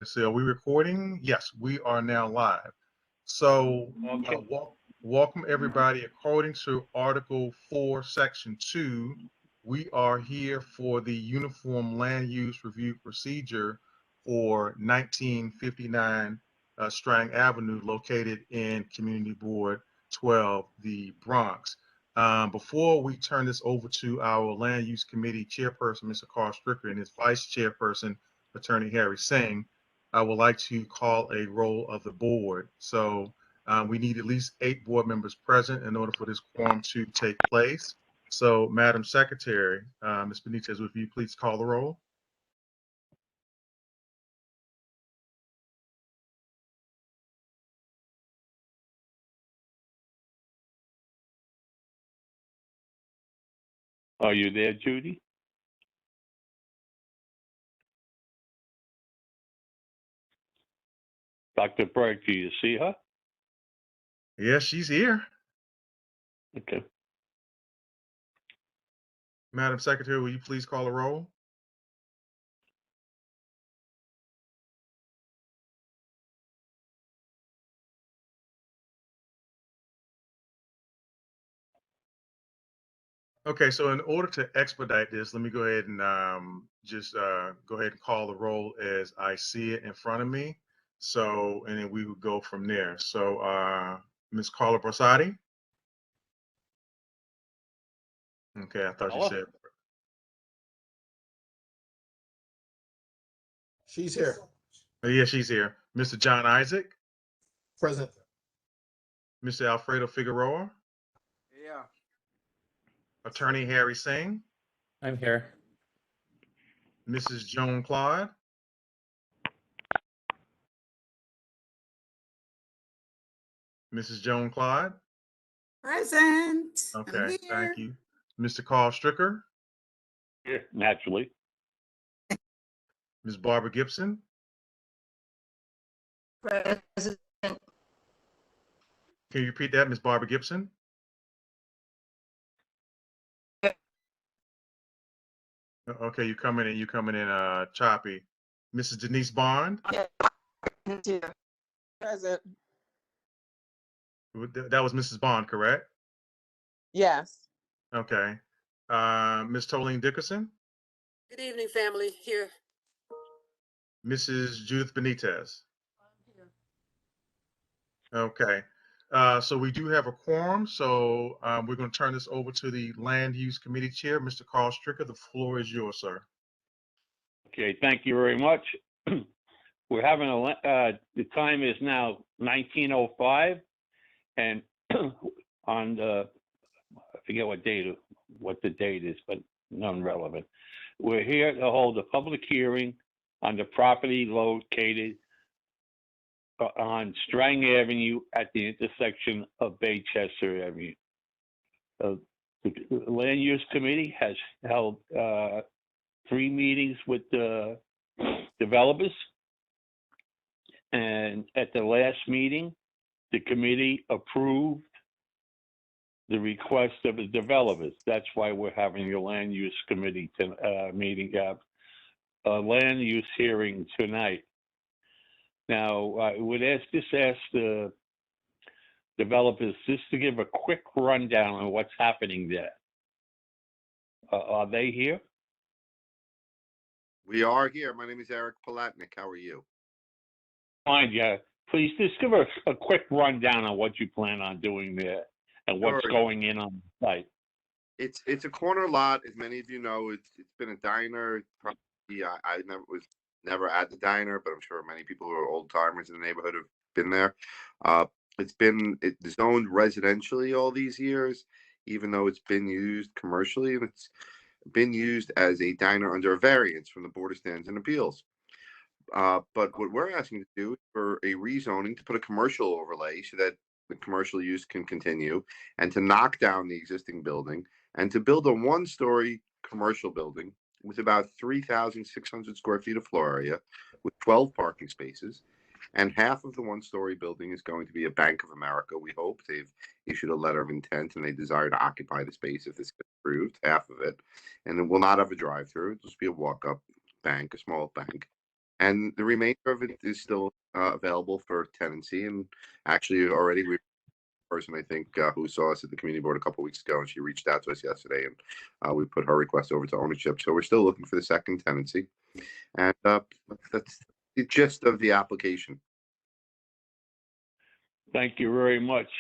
see, are we recording? Yes, we are now live. So, Okay. welcome everybody. According to Article 4, Section 2, we are here for the Uniform Land Use Review Procedure for 1959 Strang Avenue, located in Community Board 12, the Bronx. Before we turn this over to our Land Use Committee Chairperson, Mr. Carl Stricker, and his Vice Chairperson, Attorney Harry Singh, I would like to call a roll of the board. So we need at least 8 board members present in order for this quorum to take place. So, Madam Secretary, Ms. Benitez, would you please call the roll? Are you there, Judy? Dr. Berg, do you see her? Yes, she's here. Okay. Madam Secretary, will you please call the roll? Okay, so in order to expedite this, let me go ahead and just go ahead and call the roll as I see it in front of me. So, and then we would go from there. So, Ms. Carla Brasati. Okay, I thought you said. She's here. Oh, yeah, she's here. Mr. John Isaac. Present. Mr. Alfredo Figueroa. Yeah. Attorney Harry Singh. I'm here. Mrs. Joan Claude. Mrs. Joan Claude. Present. Okay, thank you. Mr. Carl Stricker. Yeah, naturally. Ms. Barbara Gibson. Present. Can you repeat that, Ms. Barbara Gibson? Okay, you're coming in choppy. Mrs. Denise Bond. Present. That was Mrs. Bond, correct? Yes. Okay. Ms. Tolene Dickerson. Good evening, family. Here. Mrs. Judith Benitez. Okay. So we do have a quorum. So we're going to turn this over to the Land Use Committee Chair, Mr. Carl Stricker. The floor is yours, sir. Okay, thank you very much. We're having the time is now 19:05, and on the, I forget what the date is, but non-relevant. We're here to hold a public hearing on the property located on Strang Avenue at the intersection of Baychester Avenue. The Land Use Committee has held 3 meetings with the developers. And at the last meeting, the committee approved the request of the developers. That's why we're having a Land Use Committee meeting, a land use hearing tonight. Now, I would ask the developers just to give a quick rundown on what's happening there. Are they here? We are here. My name is Eric Palatnik. How are you? Fine, yeah. Please just give us a quick rundown on what you plan on doing there and what's Sure. going in on the site. It's a corner lot, as many of you know. It's been a diner. Probably I was never at the diner, but I'm sure many people who are old timers in the neighborhood have been there. It's zoned residentially all these years, even though it's been used commercially, and it's been used as a diner under a variance from the Board of Standards and Appeals. But what we're asking to do is for a rezoning to put a commercial overlay so that the commercial use can continue, and to knock down the existing building and to build a 1-story commercial building with about 3,600 square feet of floor area with 12 parking spaces. And half of the 1-story building is going to be a Bank of America. We hope they've issued a letter of intent and they desire to occupy the space if this gets approved, half of it. And it will not have a drive-through. It'll just be a walk-up bank, a small bank. And the remainder of it is still available for tenancy. And actually, already we person I think who saw us at the community board a couple weeks ago, and she reached out to us yesterday, and we put her request over to ownership. So we're still looking for the second tenancy, and that's the gist of the application. Thank you very much.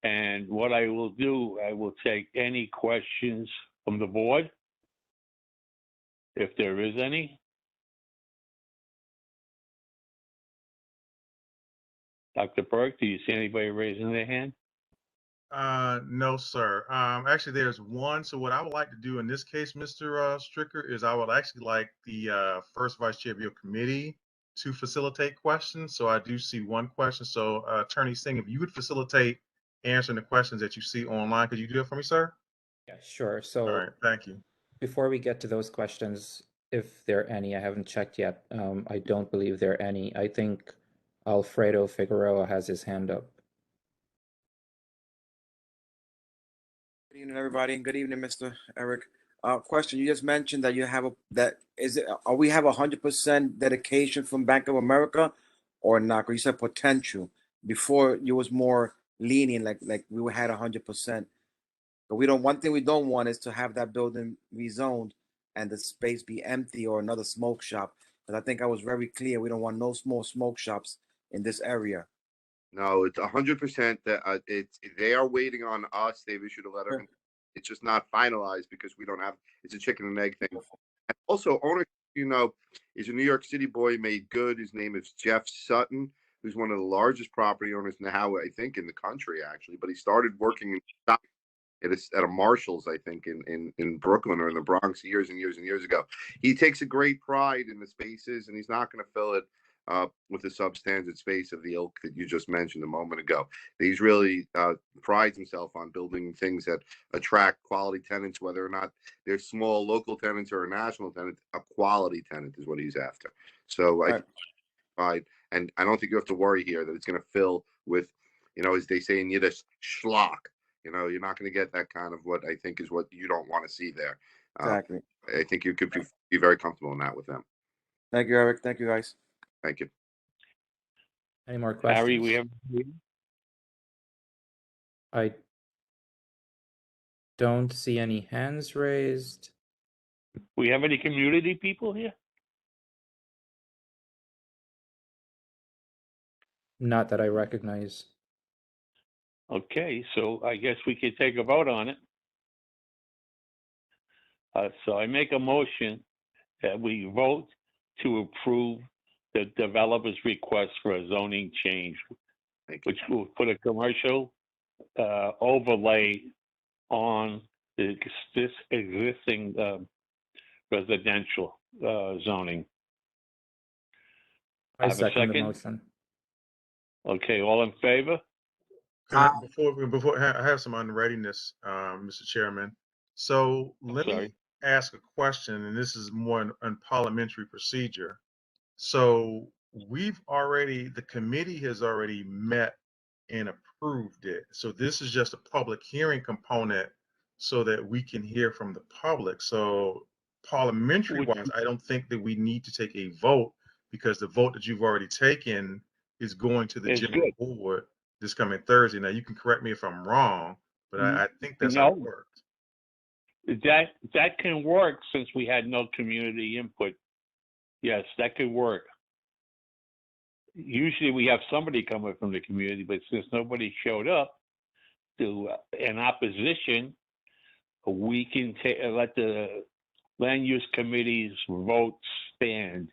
And what I will do, I will take any questions from the board, if there is any. Dr. Burke, do you see anybody raising their hand? No, sir. Actually, there's one. So what I would like to do in this case, Mr. Stricker, is I would actually like the first vice chair of your committee to facilitate questions. So I do see one question. So Attorney Singh, if you would facilitate answering the questions that you see online, could you do it for me, sir? Yeah, sure. All So right, thank you. before we get to those questions, if there are any, I haven't checked yet. I don't believe there are any. I think Alfredo Figueroa has his hand up. Good evening, everybody, and good evening, Mr. Eric. Question: you just mentioned that you have are we have 100% dedication from Bank of America, or not? 'Cause you said potential. Before you was more lenient, like we had 100%. But we don't. One thing we don't want is to have that building rezoned and the space be empty or another smoke shop. Because I think I was very clear. We don't want no small smoke shops in this area. No, it's 100% that they are waiting on us. They've issued a letter. Sure. It's just not finalized because we don't have. It's a chicken and egg thing. And also, owner, is a New York City boy made good. His name is Jeff Sutton, who's one of the largest property owners now, I think, in the country actually. But he started working in at a Marshalls, I think, in Brooklyn or in the Bronx years and years and years ago. He takes a great pride in the spaces, and he's not going to fill it with the substandard space of the ilk that you just mentioned a moment ago. He's really prides himself on building things that attract quality tenants, whether or not they're small local tenants or a national tenant. A quality tenant is what he's after. So and I don't think you have to worry here that it's going to fill with, as they say in Yiddish, schlock. You're not going to get that kind of what I think is what you don't want to see there. Exactly. I think you could be very comfortable in that with them. Thank you, Eric. Thank you, guys. Thank you. Any more questions? Harry, we have. I don't see any hands raised. We have any community people here? Not that I recognize. Okay, so I guess we could take a vote on it. So I make a motion that we vote to approve the developer's request for a zoning change, which will put a commercial overlay on this existing residential zoning. I Have a second the second? motion. Okay, all in favor? Before I have some unreadiness, Mr. Chairman. So let me ask a question, and this is more in parliamentary procedure. So the committee has already met and approved it. So this is just a public hearing component so that we can hear from the public. So parliamentary wise, I don't think that we need to take a vote because the vote that you've already taken is going to the general board this coming Thursday. Now you can correct me if I'm wrong, but I think that's how it works. That can work since we had no community input. Yes, that could work. Usually we have somebody coming from the community, but since nobody showed up to in opposition, we can let the land use committee's vote stand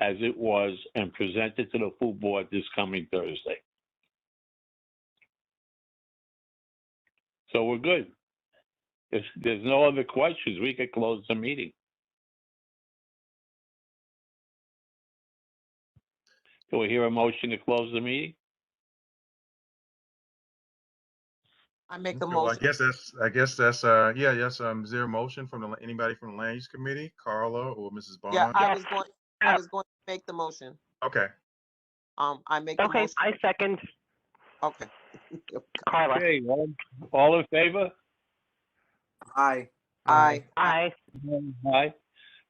as it was and present it to the full board this coming Thursday. So we're good. If there's no other questions, we could close the meeting. Do we hear a motion to close the meeting? I make a Okay, well, motion. I guess that's yes. Is there a motion from anybody from the land use committee, Carla or Mrs. Bond? Yeah, I was going to make the motion. Okay. I make the motion. I second. Okay. Carla. Okay, all in favor? Aye. Aye. Aye. Aye.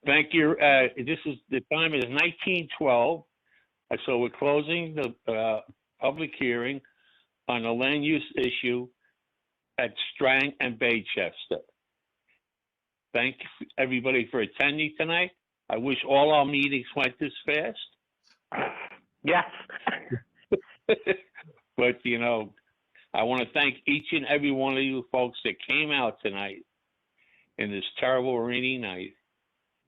Thank you. This is, the time is 19:12. So we're closing the public hearing on the land use issue at Strang and Baychester. Thank everybody for attending tonight. I wish all our meetings went this fast. Yes. But, you know, I want to thank each and every one of you folks that came out tonight in this terrible rainy night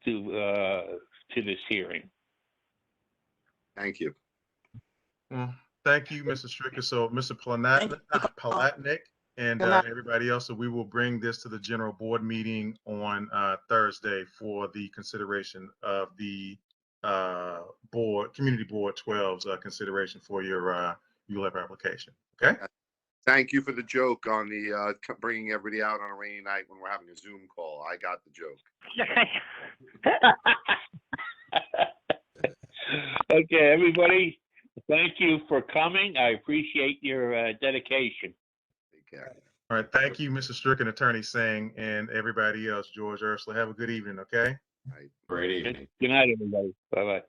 to this hearing. Thank you. Well, thank you, Mr. Stricker. So, Mr. Palatnik and Good night. everybody else, so we will bring this to the general board meeting on Thursday for the consideration of the Community Board 12's consideration for your ULEP application. Okay? Thank you for the joke on the bringing everybody out on a rainy night when we're having a Zoom call. I got the joke. Okay, everybody, thank you for coming. I appreciate your dedication. Take care. All right. Thank you, Mr. Stricker, Attorney Singh, and everybody else. George Ursula, have a good evening, okay? Right. Great evening. Good night, everybody. Bye-bye.